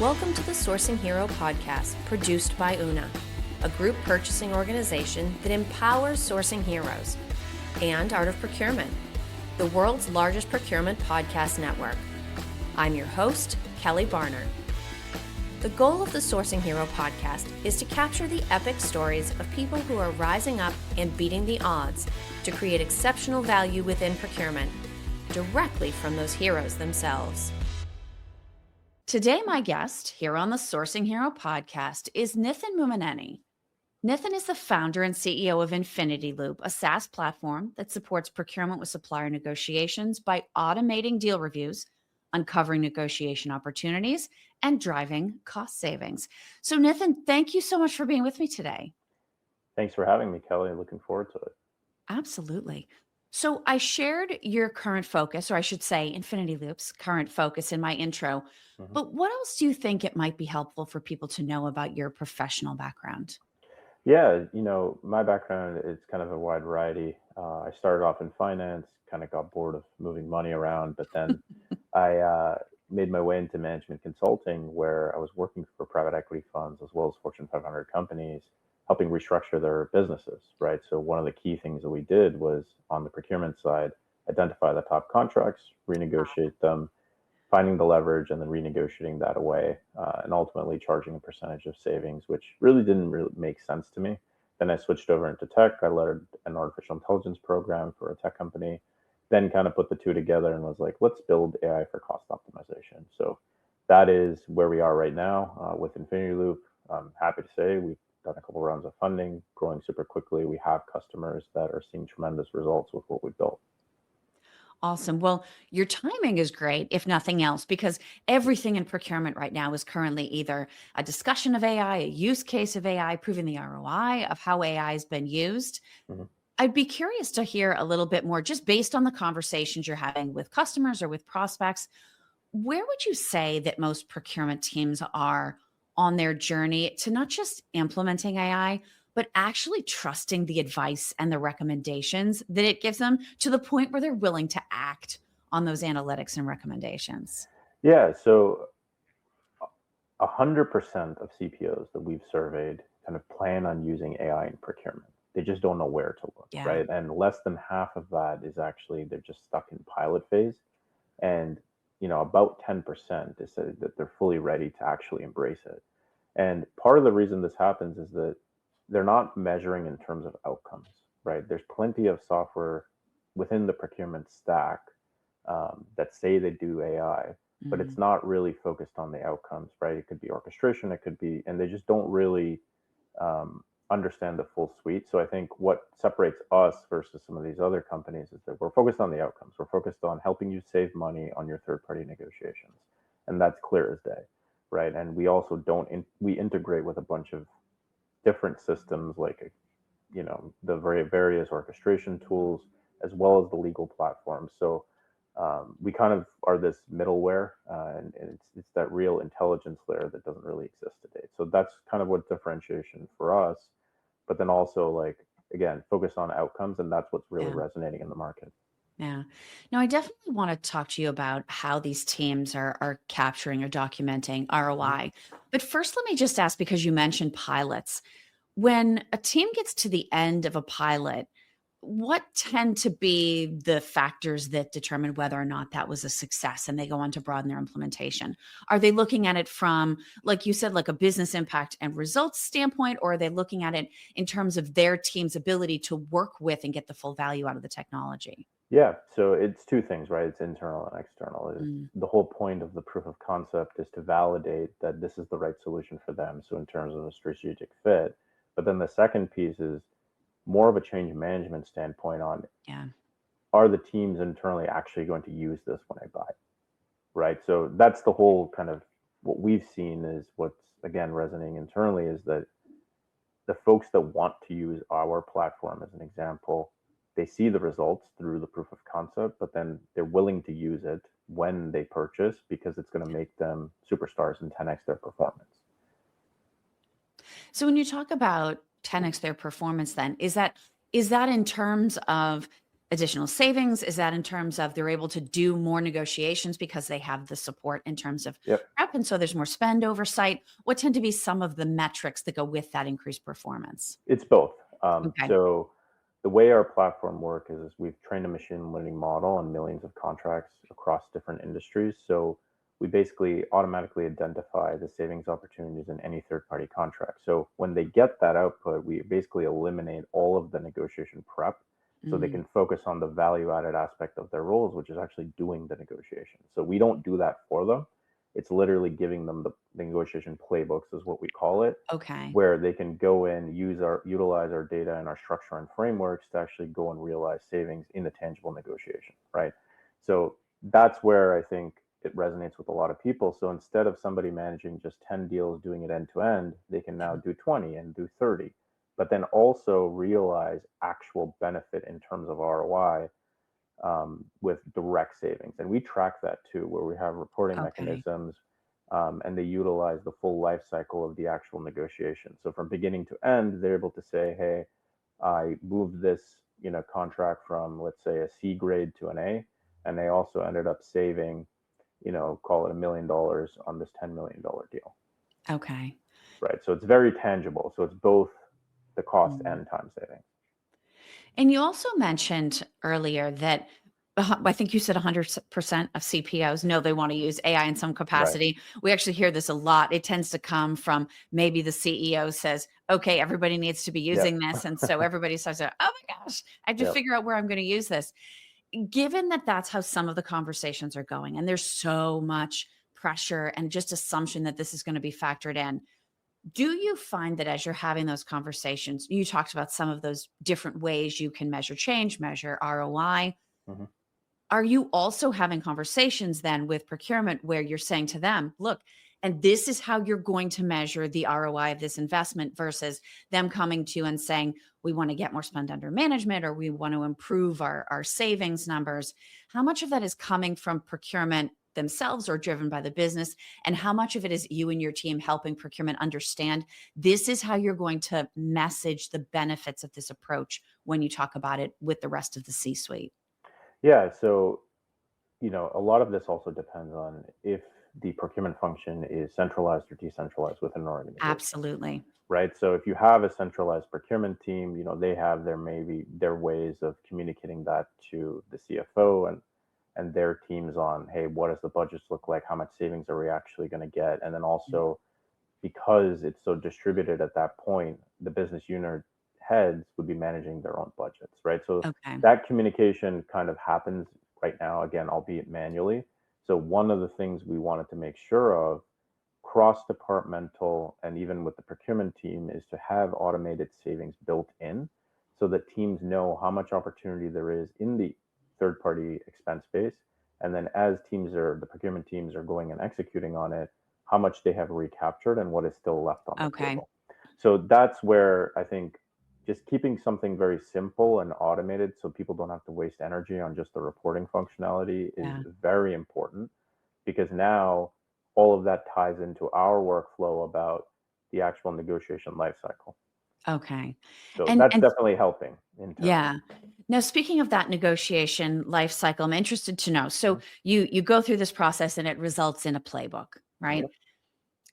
Welcome to the Sourcing Hero podcast, produced by Una, a group purchasing organization that empowers sourcing heroes, and Art of Procurement, the world's largest procurement podcast network. I'm your host, Kelly Barner. The goal of the Sourcing Hero podcast is to capture the epic stories of people who are rising up and beating the odds to create exceptional value within procurement, directly from those heroes themselves. Today, my guest here on the Sourcing Hero podcast is Nithin Mummaneni. Nithin is the founder and CEO of Infinity Loop, a SaaS platform that supports procurement with supplier negotiations by automating deal reviews, uncovering negotiation opportunities, and driving cost savings. So, Nithin, thank you so much for being with me today. Thanks for having me, Kelly. Looking forward to it. Absolutely. So I shared your current focus, or I should say Infinity Loop's current focus in my intro, but what else do you think it might be helpful for people to know about your professional background? Yeah, my background is kind of a wide variety. I started off in finance, kind of got bored of moving money around, but then I made my way into management consulting, where I was working for private equity funds as well as Fortune 500 companies, helping restructure their businesses, right? So one of the key things that we did was on the procurement side, identify the top contracts, renegotiate them, finding the leverage, and then renegotiating that away, and ultimately charging a percentage of savings, which didn't really make sense to me. Then I switched over into tech. I led an artificial intelligence program for a tech company, then kind of put the two together and was like, let's build AI for cost optimization. So that is where we are right now with Infinity Loop. I'm happy to say we've done a couple rounds of funding, growing super quickly. We have customers that are seeing tremendous results with what we built. Awesome. Well, your timing is great, if nothing else, because everything in procurement right now is currently either a discussion of AI, a use case of AI, proving the ROI of how AI has been used. Mhm. I'd be curious to hear a little bit more, just based on the conversations you're having with customers or with prospects. Where would you say that most procurement teams are on their journey to not just implementing AI, but actually trusting the advice and the recommendations that it gives them to the point where they're willing to act on those analytics and recommendations? Yeah, so 100% of CPOs that we've surveyed kind of plan on using AI in procurement. They just don't know where to look, Yeah. right? And less than half of that is actually they're just stuck in pilot phase. And about 10% is that they're fully ready to actually embrace it. And part of the reason this happens is that they're not measuring in terms of outcomes, right? There's plenty of software within the procurement stack that say they do AI, but it's not really focused on the outcomes, right? It could be orchestration, it could be, and they just don't really understand the full suite. So I think what separates us versus some of these other companies is that we're focused on the outcomes. We're focused on helping you save money on your third-party negotiations, and that's clear as day, right? And we also we integrate with a bunch of different systems like the various orchestration tools as well as the legal platforms. So we kind of are this middleware, and it's that real intelligence layer that doesn't really exist today. So that's kind of what differentiation for us. But then also, like, again, focus on outcomes, and that's what's really Yeah. resonating in the market. Yeah. Now, I definitely want to talk to you about how these teams are capturing or documenting ROI. But first, let me just ask, because you mentioned pilots. When a team gets to the end of a pilot, what tend to be the factors that determine whether or not that was a success and they go on to broaden their implementation? Are they looking at it from, like you said, like a business impact and results standpoint, or are they looking at it in terms of their team's ability to work with and get the full value out of the technology? Yeah, so it's two things, right? It's internal and external. Mm, The whole point of the proof of concept is to validate that this is the right solution for them. So in terms of a strategic fit, but then the second piece is more of a change management standpoint on, yeah. are the teams internally actually going to use this when I buy, right? So that's the whole kind of what we've seen is what's again resonating internally is that the folks that want to use our platform as an example, they see the results through the proof of concept, but then they're willing to use it when they purchase because it's going to make them superstars and 10x their performance. So when you talk about 10x their performance, then is that in terms of additional savings? Is that in terms of they're able to do more negotiations because they have the support in terms of Yep. prep, and so there's more spend oversight? What tend to be some of the metrics that go with that increased performance? It's both. Okay. So the way our platform works is we've trained a machine learning model on millions of contracts across different industries. So we basically automatically identify the savings opportunities in any third-party contract. So when they get that output, we basically eliminate all of the negotiation prep so they Mm, can focus on the value-added aspect of their roles, which is actually doing the negotiation. So we don't do that for them. It's literally giving them the negotiation playbooks, is what we call it, okay. where they can go in, utilize our data and our structure and frameworks to actually go and realize savings in the tangible negotiation, right? So that's where I think it resonates with a lot of people. So instead of somebody managing just 10 deals, doing it end to end, they can now do 20 and do 30, but then also realize actual benefit in terms of ROI, with direct savings. And we track that too, where we have reporting Okay. mechanisms, and they utilize the full life cycle of the actual negotiation. So from beginning to end, they're able to say, hey, I moved this, contract from, let's say, a C grade to an A, and they also ended up saving, call it $1 million on this $10 million deal, Okay. right? So it's very tangible. So it's both the cost Mm. and time saving. And you also mentioned earlier that I think you said 100% of CPOs know they want to use AI in some Right. capacity. We actually hear this a lot. It tends to come from maybe the CEO says, okay, everybody needs to be Yep. using this. And so everybody starts to, oh my gosh, I have to Yep. figure out where I'm going to use this. Given that that's how some of the conversations are going, and there's so much pressure and just assumption that this is going to be factored in, do you find that as you're having those conversations, you talked about some of those different ways you can measure change, measure ROI. Mhm. Are you also having conversations then with procurement where you're saying to them, look, and this is how you're going to measure the ROI of this investment versus them coming to you and saying, we want to get more spend under management or we want to improve our savings numbers? How much of that is coming from procurement themselves or driven by the business? And how much of it is you and your team helping procurement understand this is how you're going to message the benefits of this approach when you talk about it with the rest of the C suite? Yeah. So a lot of this also depends on if the procurement function is centralized or decentralized within an organization, Absolutely. right? So if you have a centralized procurement team, they have maybe their ways of communicating that to the CFO and their teams on, hey, what does the budgets look like? How much savings are we actually going to get? And then also, because it's so distributed at that point, the business unit heads would be managing their own budgets, right? So Okay. that communication kind of happens right now, again, albeit manually. So one of the things we wanted to make sure of cross departmental and even with the procurement team is to have automated savings built in so that teams know how much opportunity there is in the third party expense base. And then as the procurement teams are going and executing on it, how much they have recaptured and what is still left on the Okay. table. So that's where I think just keeping something very simple and automated so people don't have to waste energy on just the reporting functionality is Yeah. very important, because now all of that ties into our workflow about the actual negotiation lifecycle. Okay. So And that's definitely helping internally. yeah. Now speaking of that negotiation life cycle, I'm interested to know. So Mhm. you go through this process and it results in a playbook, right? Yep.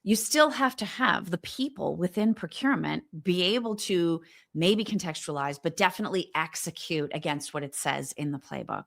You still have to have the people within procurement be able to maybe contextualize, but definitely execute against what it says in the playbook.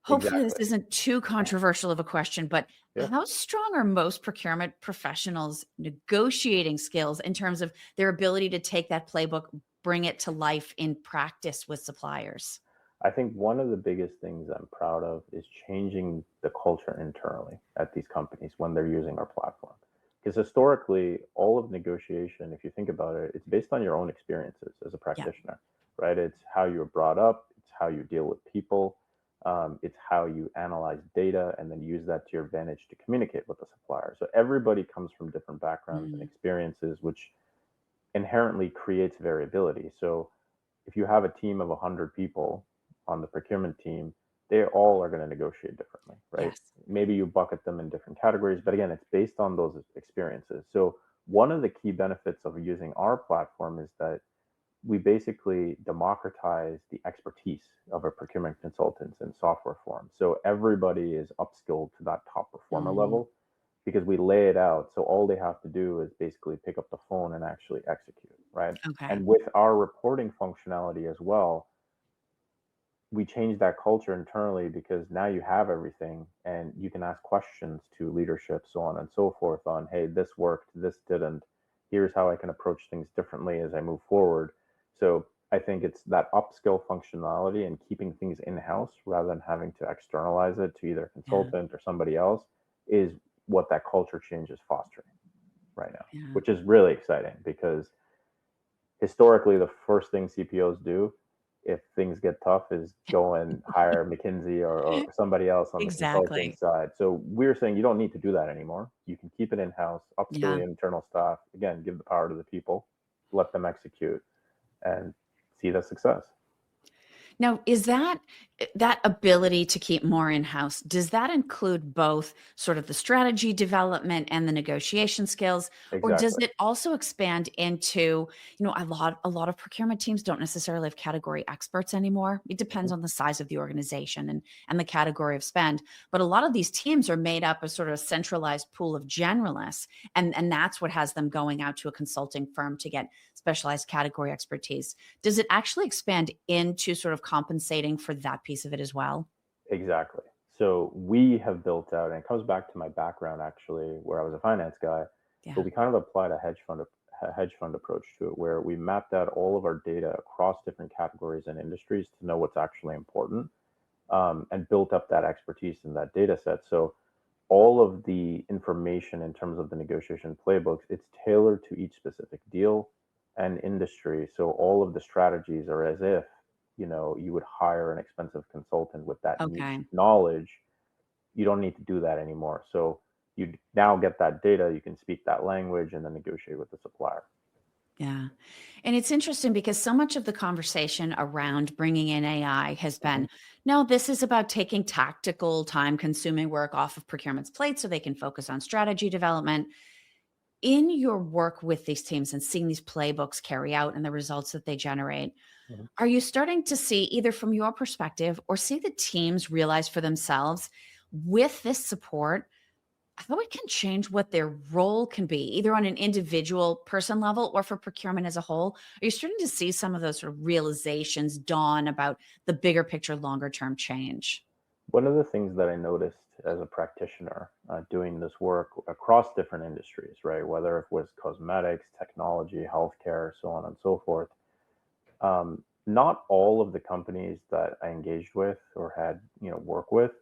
Hopefully, this Exactly. isn't too controversial of a question, but Yeah. how strong are most procurement professionals' negotiating skills in terms of their ability to take that playbook, bring it to life in practice with suppliers? I think one of the biggest things I'm proud of is changing the culture internally at these companies when they're using our platform. Because historically, all of negotiation, if you think about it, it's based on your own experiences as a Yeah. practitioner, right? It's how you were brought up, it's how you deal with people, it's how you analyze data and then use that to your advantage to communicate with the supplier. So everybody comes from different backgrounds and Mm, experiences, which inherently creates variability. So if you have a team of 100 people on the procurement team, they all are going to negotiate differently, right? yes. Maybe you bucket them in different categories, but again, it's based on those experiences. So one of the key benefits of using our platform is that we basically democratize the expertise of a procurement consultants in software form. So everybody is upskilled to that top performer Mm, level because we lay it out. So all they have to do is basically pick up the phone and actually execute, right? okay. And with our reporting functionality as well, we changed that culture internally because now you have everything and you can ask questions to leadership, so on and so forth, on, hey, this worked, this didn't. Here's how I can approach things differently as I move forward. So I think it's that upskill functionality and keeping things in-house rather than having to externalize it to either a Yeah. consultant or somebody else is what that culture change is fostering right now, Yeah. which is really exciting because historically the first thing CPOs do if things get tough is go and hire McKinsey or somebody else on the consulting Exactly. side. So we're saying you don't need to do that anymore. You can keep it in-house, upskill Yeah. the internal staff, again, give the power to the people, let them execute and see the success. Now, is that ability to keep more in-house, does that include both sort of the strategy development and the negotiation skills, or does Exactly. it also expand into, a lot of procurement teams don't necessarily have category experts anymore. It depends Mhm. on the size of the organization and the category of spend, but a lot of these teams are made up of sort of a centralized pool of generalists, and that's what has them going out to a consulting firm to get specialized category expertise. Does it actually expand into sort of compensating for that piece of it as well? Exactly. So we have built out, and it comes back to my background actually, where I was a finance guy, but Yeah. we kind of applied a hedge fund approach to it, where we mapped out all of our data across different categories and industries to know what's actually important, and built up that expertise in that data set. So all of the information in terms of the negotiation playbooks, it's tailored to each specific deal and industry. So all of the strategies are as if, you would hire an expensive consultant with that niche Okay. knowledge. You don't need to do that anymore. So you now get that data, you can speak that language and then negotiate with the supplier. Yeah. And it's interesting because so much of the conversation around bringing in AI has Mhm. been, no, this is about taking tactical, time consuming work off of procurement's plate so they can focus on strategy development. In your work with these teams and seeing these playbooks carry out and the results that they generate, Mhm. are you starting to see, either from your perspective or see the teams realize for themselves, with this support, how it can change what their role can be, either on an individual person level or for procurement as a whole? Are you starting to see some of those sort of realizations dawn about the bigger picture, longer term change? One of the things that I noticed as a practitioner doing this work across different industries, right, whether it was cosmetics, technology, healthcare, so on and so forth, not all of the companies that I engaged with or had, work with,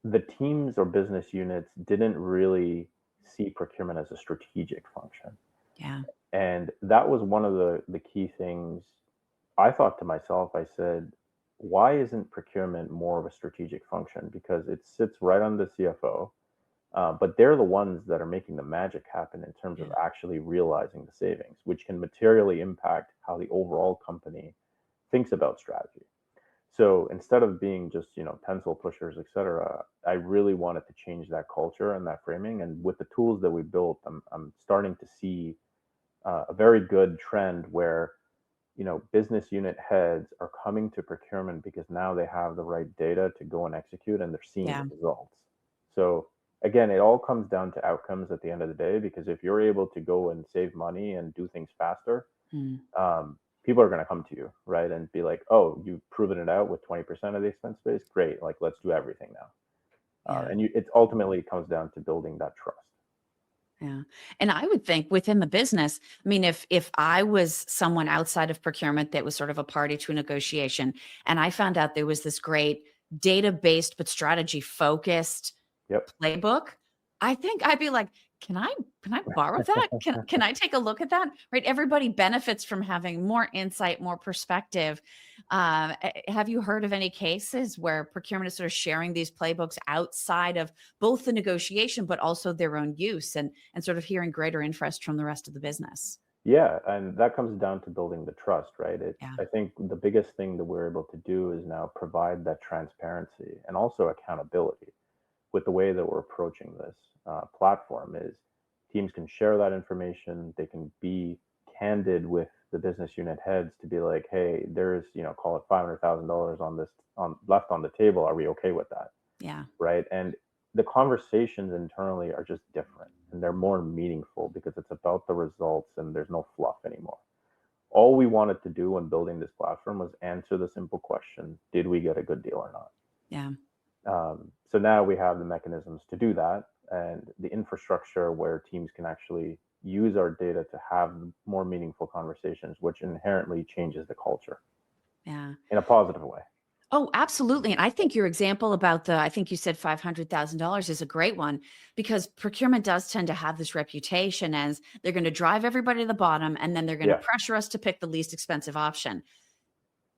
the teams or business units didn't really see procurement as a strategic function. Yeah. And that was one of the key things I thought to myself. I said, why isn't procurement more of a strategic function? Because it sits right on the CFO, but they're the ones that are making the magic happen in terms of Yeah. actually realizing the savings, which can materially impact how the overall company thinks about strategy. So instead of being just, pencil pushers, et cetera, I really wanted to change that culture and that framing. And with the tools that we built, I'm starting to see a very good trend where, business unit heads are coming to procurement because now they have the right data to go and execute and they're seeing the Yeah. results. So again, it all comes down to outcomes at the end of the day, because if you're able to go and save money and do things faster, Mm. people are going to come to you, right? And be like, oh, you've proven it out with 20% of the expense base. Great. Like, let's do everything now. Yeah. It ultimately comes down to building that trust. Yeah. And I would think within the business, I mean, if I was someone outside of procurement that was sort of a party to a negotiation, and I found out there was this great data-based but strategy focused Yep. playbook, I think I'd be like, can I borrow that? Can I take a look at that? Right? Everybody benefits from having more insight, more perspective. Have you heard of any cases where procurement is sort of sharing these playbooks outside of both the negotiation, but also their own use, and sort of hearing greater interest from the rest of the business? Yeah. And that comes down to building the trust, right? Yeah. I think the biggest thing that we're able to do is now provide that transparency and also accountability with the way that we're approaching this platform is teams can share that information. They can be candid with the business unit heads to be like, hey, there's, call it $500,000 on left on the table. Are we okay with that? Yeah. Right. And the conversations internally are just different, and they're more meaningful because it's about the results and there's no fluff anymore. All we wanted to do when building this platform was answer the simple question: did we get a good deal or not? Yeah. So now we have the mechanisms to do that, and the infrastructure where teams can actually use our data to have more meaningful conversations, which inherently changes the culture Yeah. in a positive way. Oh, absolutely. And I think your example about I think you said $500,000 is a great one, because procurement does tend to have this reputation as they're going to drive everybody to the bottom, and then they're going to Yeah, pressure us to pick the least expensive option.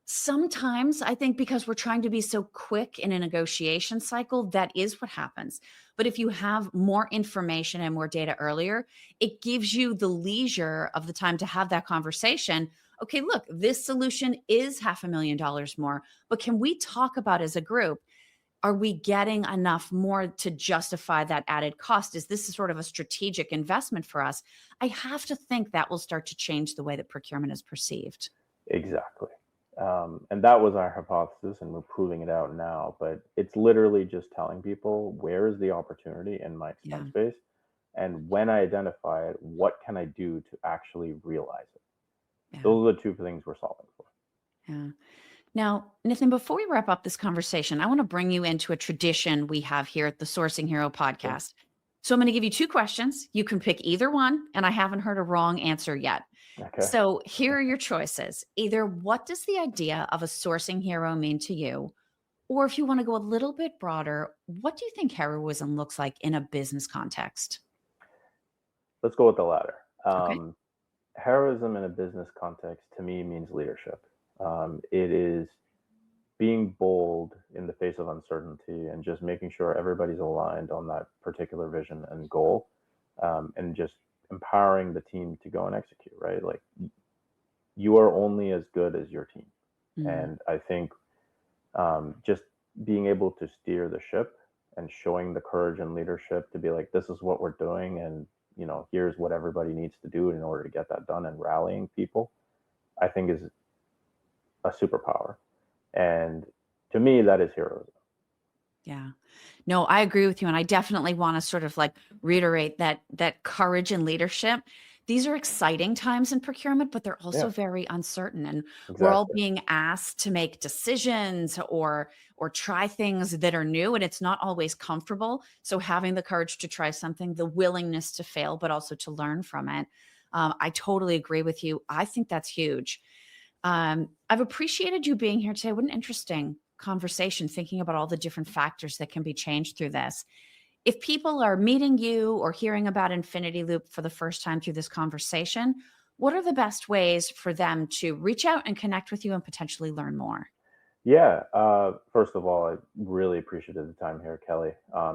Sometimes I think because we're trying to be so quick in a negotiation cycle, that is what happens. But if you have more information and more data earlier, it gives you the leisure of the time to have that conversation. Okay, look, this solution is $500,000 more, but can we talk about as a group, are we getting enough more to justify that added cost? Is this sort of a strategic investment for us? I have to think that will start to change the way that procurement is perceived. exactly. And that was our hypothesis, and we're proving it out now. But it's literally just telling people, where is the opportunity in my Yeah. expense base? And when I identify it, what can I do to actually realize it? Yeah. Those are the two things we're solving for. Yeah. Now, Nithin, before we wrap up this conversation, I want to bring you into a tradition we have here at the Sourcing Hero Sure. podcast. So I'm going to give you two questions. You can pick either one, and I haven't heard a wrong answer yet. Okay. So here are your choices. Either what does the idea of a sourcing hero mean to you? Or if you want to go a little bit broader, what do you think heroism looks like in a business context? Let's go with the latter. Okay. Heroism in a business context to me means leadership. It is being bold in the face of uncertainty and just making sure everybody's aligned on that particular vision and goal, and just empowering the team to go and execute, right? Like, you are only as good as your team. Mm, And I think just being able to steer the ship and showing the courage and leadership to be like, this is what we're doing, and here's what everybody needs to do in order to get that done, and rallying people, I think is a superpower. And to me, that is heroism. yeah. No, I agree with you. And I definitely want to sort of like reiterate that courage and leadership. These are exciting times in procurement, but they're also Yeah, very uncertain. And we're all exactly. being asked to make decisions or try things that are new, and it's not always comfortable. So having the courage to try something, the willingness to fail, but also to learn from it. I totally agree with you. I think that's huge. I've appreciated you being here today. What an interesting conversation, thinking about all the different factors that can be changed through this. If people are meeting you or hearing about Infinity Loop for the first time through this conversation, what are the best ways for them to reach out and connect with you and potentially learn more? Yeah. First of all, I really appreciated the time here, Kelly.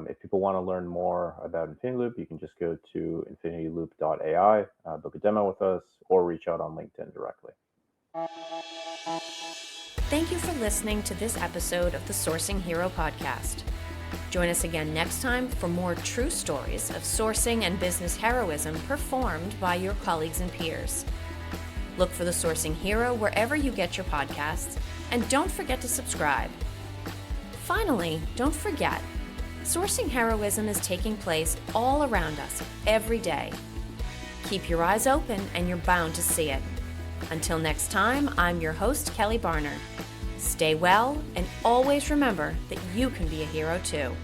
If people want to learn more about Infinity Loop, you can just go to infinityloop.ai, book a demo with us, or reach out on LinkedIn directly. Thank you for listening to this episode of the Sourcing Hero podcast. Join us again next time for more true stories of sourcing and business heroism performed by your colleagues and peers. Look for the Sourcing Hero wherever you get your podcasts, and don't forget to subscribe. Finally, don't forget, sourcing heroism is taking place all around us every day. Keep your eyes open and you're bound to see it. Until next time, I'm your host, Kelly Barner. Stay well, and always remember that you can be a hero too.